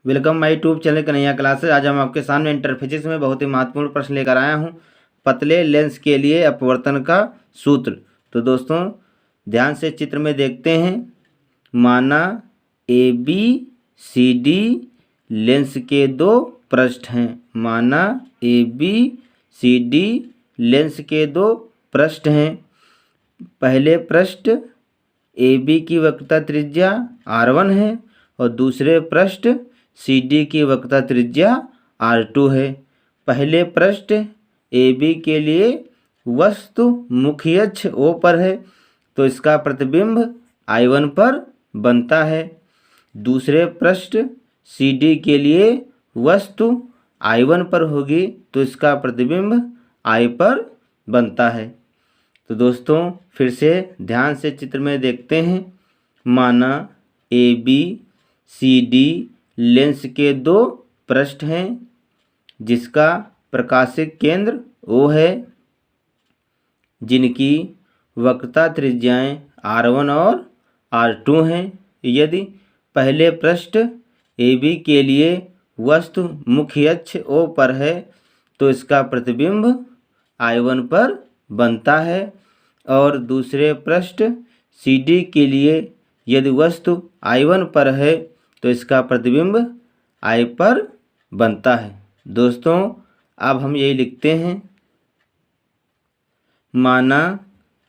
Welcome my YouTube channel Kanhaiya classes. आज हम आपके सामने इंटर फिजिक्स में बहुत ही महत्वपूर्ण प्रश्न लेकर आया हूं। पतले लेंस के लिए अपवर्तन का सूत्र। तो दोस्तों ध्यान से चित्र में देखते हैं। माना A B C D lens के दो पृष्ठ हैं। माना A B C D lens के दो पृष्ठ हैं। पहले पृष्ठ ए बी की वक्रता त्रिज्या R1 है और दूसरे पृष्ठ सी डी की वक्रता त्रिज्या R2 है। पहले पृष्ठ ए बी के लिए वस्तु मुख्य अक्ष O पर है तो इसका प्रतिबिंब I1 पर बनता है। दूसरे पृष्ठ सी डी के लिए वस्तु I1 पर होगी तो इसका प्रतिबिंब I पर बनता है। तो दोस्तों फिर से ध्यान से चित्र में देखते हैं। माना A B C D lens के दो पृष्ठ हैं जिसका प्रकाशिक केंद्र O है, जिनकी वक्रता त्रिज्याएं R1 और R2 हैं। यदि पहले पृष्ठ ए बी के लिए वस्तु मुख्य अक्ष O पर है तो इसका प्रतिबिंब I1 पर बनता है और दूसरे पृष्ठ सी डी के लिए यदि वस्तु I1 पर है तो इसका प्रतिबिंब I पर बनता है। दोस्तों अब हम यही लिखते हैं। माना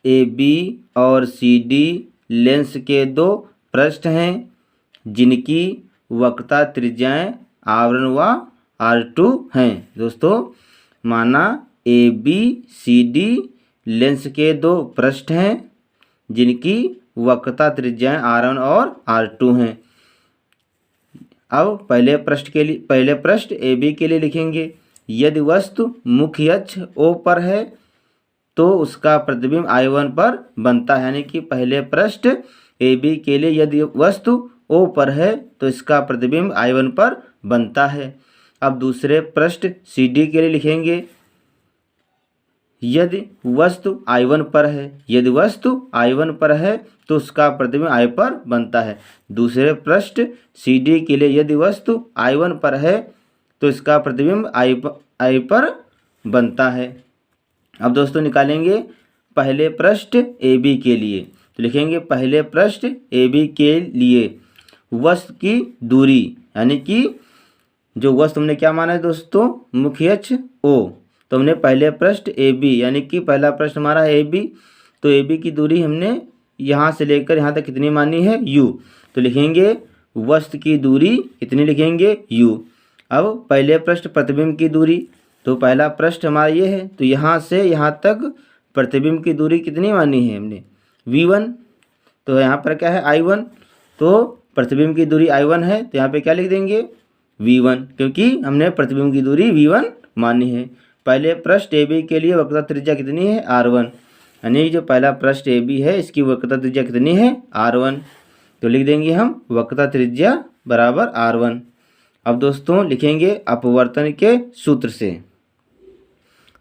ए बी और सी डी लेंस के दो पृष्ठ हैं जिनकी वक्रता त्रिज्याएं R1 व R2 हैं। दोस्तों माना A B C D lens के दो पृष्ठ हैं जिनकी वक्रता त्रिज्याएं R1 और R2 हैं। अब पहले पृष्ठ ए बी के लिए लिखेंगे। यदि वस्तु मुख्य अक्ष O पर है तो उसका प्रतिबिंब I1 पर बनता है, यानी कि पहले पृष्ठ ए बी के लिए यदि वस्तु O पर है तो इसका प्रतिबिंब I1 पर बनता है। अब दूसरे पृष्ठ सी डी के लिए लिखेंगे। यदि वस्तु I1 पर है, यदि वस्तु I1 पर है तो उसका प्रतिबिंब I पर बनता है। दूसरे पृष्ठ सी डी के लिए यदि वस्तु I1 पर है तो इसका प्रतिबिंब I पर बनता है। अब दोस्तों निकालेंगे पहले पृष्ठ ए बी के लिए। तो लिखेंगे पहले पृष्ठ ए बी के लिए वस्तु की दूरी, यानी कि जो वस्तु हमने क्या माना है दोस्तों, मुख्य अक्ष O, तो हमने पहले पृष्ठ ए बी यानी कि पहला पृष्ठ हमारा है ए बी, तो ए बी की दूरी हमने यहाँ से लेकर यहाँ तक कितनी मानी है U। तो लिखेंगे वस्तु की दूरी कितनी, लिखेंगे U। अब पहले पृष्ठ प्रतिबिंब की दूरी, तो पहला पृष्ठ हमारा ये है तो यहाँ से यहाँ तक प्रतिबिंब की दूरी कितनी मानी है हमने V1। तो यहाँ पर क्या है I1, तो प्रतिबिंब की दूरी I1 है तो यहाँ पे क्या लिख देंगे V1, क्योंकि हमने प्रतिबिंब की दूरी V1 मानी है। पहले पृष्ठ ए बी के लिए वक्रता त्रिज्या कितनी है R1, यानी जो पहला पृष्ठ ए बी है इसकी वक्रता त्रिज्या कितनी है R1, तो लिख देंगे हम वक्रता त्रिज्या बराबर R1। अब दोस्तों लिखेंगे अपवर्तन के सूत्र से।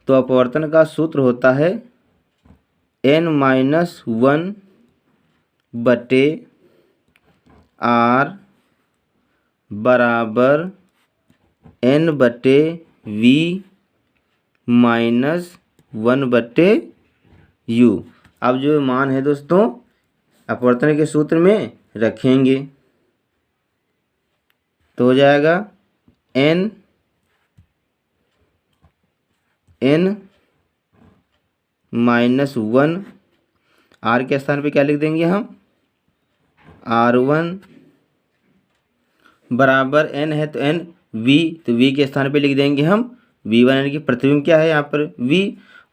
तो अपवर्तन का सूत्र होता है n-1 बटे R बराबर n बटे V माइनस 1 बटे U। अब जो मान है दोस्तों अपवर्तन के सूत्र में रखेंगे तो हो जाएगा n माइनस 1, R के स्थान पे क्या लिख देंगे हम R1 बराबर n है तो n V, तो V के स्थान पे लिख देंगे हम V1, यानी कि प्रतिबिंब क्या है यहाँ पर V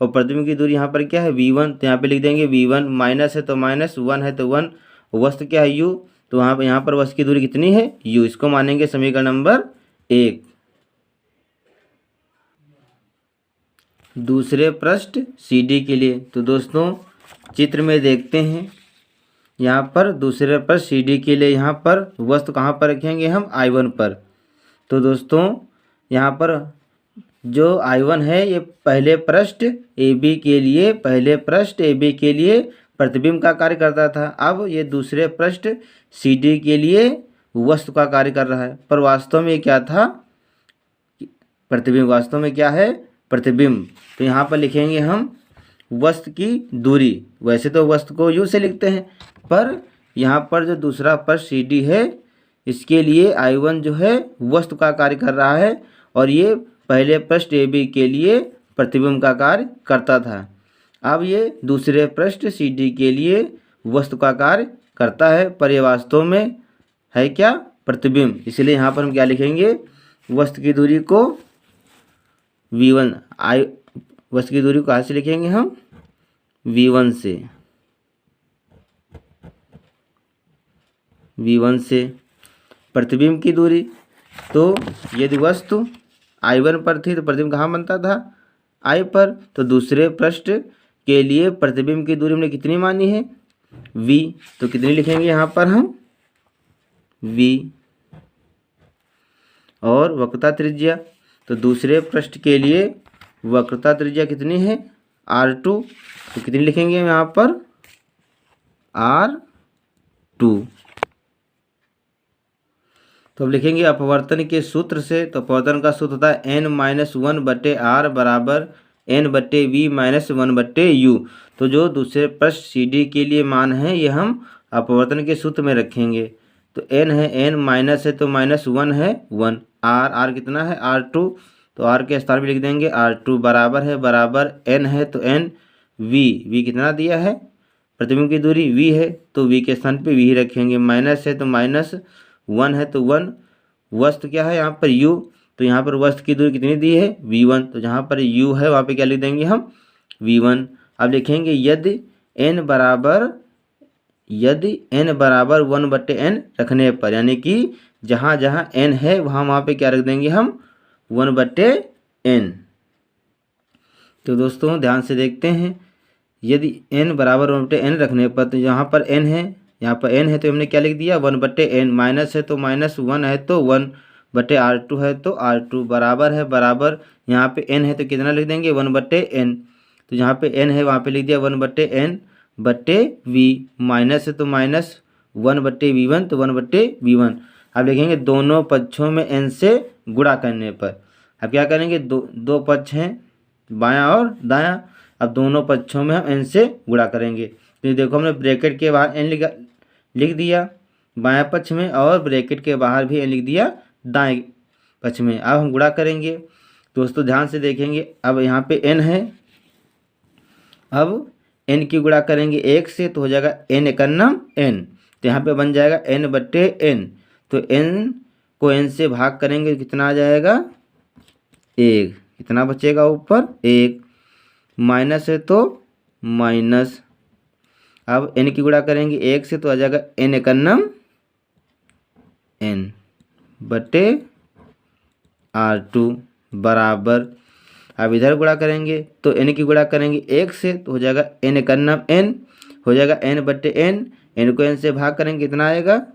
और प्रतिबिंब की दूरी यहाँ पर क्या है V1, तो यहाँ पे लिख देंगे V1, माइनस है तो माइनस, 1 है तो 1, वस्तु क्या है U, तो यहाँ पर वस्तु की दूरी कितनी है U। इसको मानेंगे समीकरण नंबर 1। दूसरे पृष्ठ सी डी के लिए, तो दोस्तों चित्र में देखते हैं। यहाँ पर दूसरे पृष्ठ सी डी के लिए यहाँ पर वस्तु कहाँ पर रखेंगे हम I1 पर। तो दोस्तों यहाँ पर जो I1 है ये पहले पृष्ठ ए बी के लिए, पहले पृष्ठ ए बी के लिए प्रतिबिंब का कार्य करता था। अब ये दूसरे पृष्ठ सी डी के लिए वस्तु का कार्य कर रहा है, पर वास्तव में क्या था, प्रतिबिंब। वास्तव में क्या है, प्रतिबिंब। तो यहाँ पर लिखेंगे हम वस्तु की दूरी। वैसे तो वस्तु को यू से लिखते हैं, पर यहाँ पर जो दूसरा प्रश्न सी डी है, इसके लिए I1 जो है वस्तु का कार्य कर रहा है, और ये पहले प्रश्न ए बी के लिए प्रतिबिंब का कार्य करता था। अब ये दूसरे प्रश्न सी डी के लिए वस्तु का कार्य करता है, पर ये वास्तव में है क्या, प्रतिबिंब। इसलिए यहाँ पर हम क्या लिखेंगे, वस्तु की दूरी को V1, वस्तु की दूरी को कहाँ से लिखेंगे हम, V1 से, V1 से। प्रतिबिंब की दूरी, तो यदि वस्तु I1 पर थी तो प्रतिबिंब कहाँ बनता था, I पर। तो दूसरे पृष्ठ के लिए प्रतिबिंब की दूरी हमने कितनी मानी है, V। तो कितनी लिखेंगे यहाँ पर हम, V। और वक्रता त्रिज्या, तो दूसरे पृष्ठ के लिए वक्रता त्रिज्या कितनी है, R2। तो कितनी लिखेंगे हम यहाँ पर, R2। तो अब लिखेंगे अपवर्तन के सूत्र से। तो अपवर्तन का सूत्र होता है n-1/r बराबर n/v-1/u। तो जो दूसरे प्रश्न सी डी के लिए मान है, ये हम अपवर्तन के सूत्र में रखेंगे। तो n है, n माइनस है तो -1 है 1, r कितना है, R2। तो r के स्थान पर लिख देंगे R2 बराबर n है तो n, v कितना दिया है, प्रतिबिंब की दूरी v है, तो v के स्थान पे v ही रखेंगे। माइनस है तो -1 है तो 1, वस्तु क्या है यहाँ पर u। तो यहाँ पर वस्तु की दूरी कितनी दी है, v1। तो जहाँ पर u है वहाँ पे क्या लिख देंगे हम, v1। अब लिखेंगे यदि n बराबर 1/n रखने पर, यानी कि जहाँ जहाँ n है वहाँ पे क्या रख देंगे हम, 1/n। तो दोस्तों ध्यान से देखते हैं, यदि n बराबर 1/n रखने पर, तो यहाँ पर n है, यहाँ पर n है तो हमने क्या लिख दिया, 1/n। माइनस है तो -1 है तो 1/r2 है तो r2 बराबर यहाँ पे n है तो कितना लिख देंगे, 1/n। तो जहाँ पे n है वहाँ पे लिख दिया 1/n/v। माइनस है तो -1/v1 तो 1/v1। अब लिखेंगे दोनों पक्षों में n से गुणा करने पर। अब क्या करेंगे, दो पक्ष हैं बायां और दायां, अब दोनों पक्षों में हम n से गुणा करेंगे। तो देखो हमने ब्रैकेट के बाहर n लिख दिया बायां पक्ष में, और ब्रैकेट के बाहर भी n लिख दिया दाएं पक्ष में। अब हम गुणा करेंगे। दोस्तों ध्यान से देखेंगे, अब यहाँ पे n है, अब n की गुणा करेंगे 1 से तो हो जाएगा n×1 n। तो यहाँ पे बन जाएगा n/n। तो n को n से भाग करेंगे तो कितना आ जाएगा, 1। कितना बचेगा ऊपर, 1। माइनस है तो माइनस। अब n की गुणा करेंगे 1 से तो आ जाएगा n×n n/r2 बराबर। अब इधर गुणा करेंगे तो n की गुणा करेंगे 1 से तो हो जाएगा n×n हो जाएगा n/n। n को n से भाग करेंगे कितना आएगा,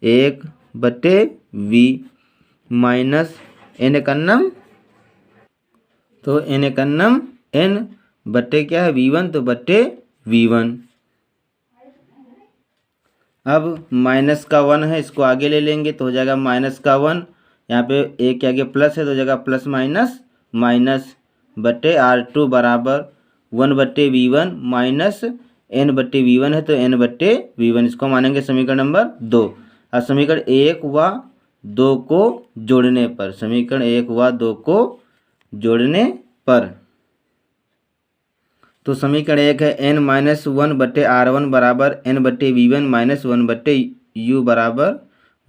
1/v माइनस n×n। तो n×n n बट्टे क्या है, v1, तो बट्टे v1। अब माइनस का 1 है, इसको आगे ले लेंगे तो हो जाएगा -1। यहाँ पे एक के आगे प्लस है तो हो जाएगा प्लस माइनस बट्टे R2 बराबर 1/v1 माइनस n/v1 है तो n/v1। इसको मानेंगे समीकरण नंबर 2। अब समीकरण 1 व 2 को जोड़ने पर, समीकरण 1 व 2 को जोड़ने पर, तो समीकरण 1 है n-1/r1 बराबर n/v1 माइनस 1/u बराबर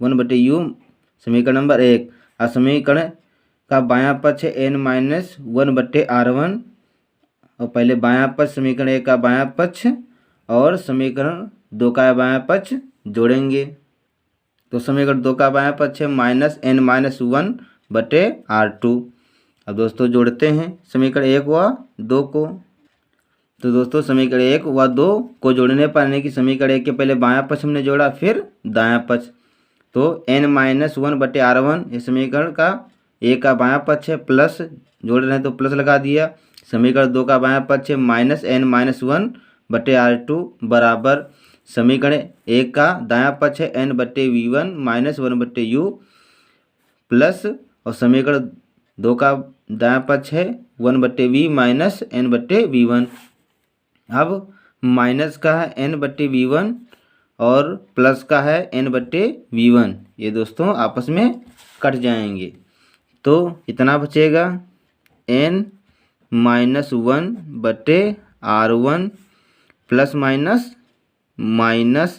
1/u, समीकरण नंबर 1। और समीकरण का बायां पक्ष है n-1/r1, और पहले बायां पक्ष समीकरण 1 का बायां पक्ष और समीकरण 2 का बायां पक्ष जोड़ेंगे। तो समीकरण 2 का बायां पक्ष है -n-1/r2। अब दोस्तों जोड़ते हैं समीकरण 1 व 2 को। तो दोस्तों समीकरण 1 व 2 को जोड़ने पर, यानी कि समीकरण 1 के पहले बायां पक्ष हमने जोड़ा फिर दायां पक्ष, तो n-1/r1 ये समीकरण का 1 का बायां पक्ष है, प्लस जोड़ रहे हैं तो प्लस लगा दिया। समीकरण 2 का बायां पक्ष है -n-1/r2 बराबर समीकरण 1 का दायां पक्ष है n/v1 माइनस 1/u प्लस, और समीकरण 2 का दायां पक्ष है 1/v माइनस n/v1। अब माइनस का है n/v1 और प्लस का है n/v1, ये दोस्तों आपस में कट जाएंगे, तो इतना बचेगा n minus 1/r1 plus minus minus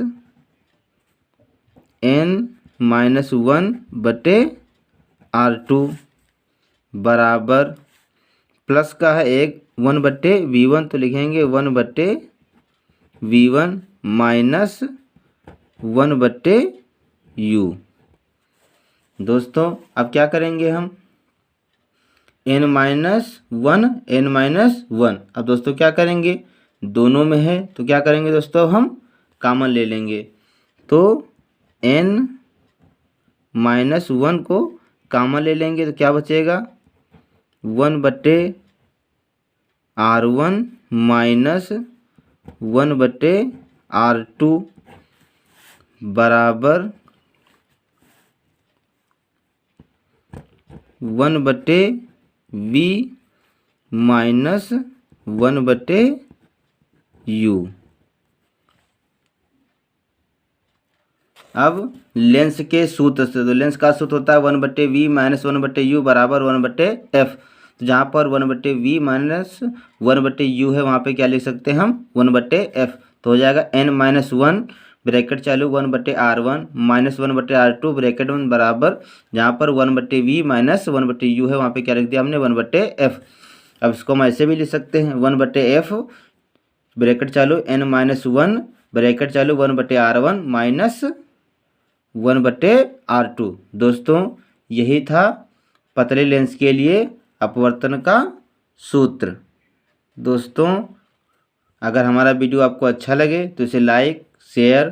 n minus 1/r2 बराबर, प्लस का है 1/v1 तो लिखेंगे 1/v1 माइनस 1/u। दोस्तों अब क्या करेंगे हम, n माइनस 1, अब दोस्तों क्या करेंगे, दोनों में है तो क्या करेंगे दोस्तों, हम कॉमन ले लेंगे, तो n माइनस 1 को कॉमन ले लेंगे तो क्या बचेगा 1/r1 माइनस 1/r2 बराबर 1/v माइनस 1/u। अब लेंस के सूत्र से, तो लेंस का सूत्र होता है 1/v माइनस 1/u बराबर 1/f। तो जहाँ पर 1/v माइनस 1/u है वहाँ पे क्या लिख सकते हैं हम 1/f, तो हो जाएगा n माइनस 1 ब्रैकेट चालू 1/r1 माइनस 1/r2 ब्रैकेट में बराबर, जहाँ पर 1/v माइनस 1/u है वहाँ पे क्या लिख दिया हमने 1/f। अब इसको हम ऐसे भी लिख सकते हैं 1/f ब्रैकेट चालू n माइनस 1 ब्रैकेट चालू 1/r1 माइनस 1/r2। दोस्तों यही था पतले लेंस के लिए अपवर्तन का सूत्र। दोस्तों अगर हमारा वीडियो आपको अच्छा लगे तो इसे लाइक, शेयर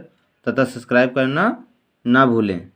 तथा सब्सक्राइब करना ना भूलें।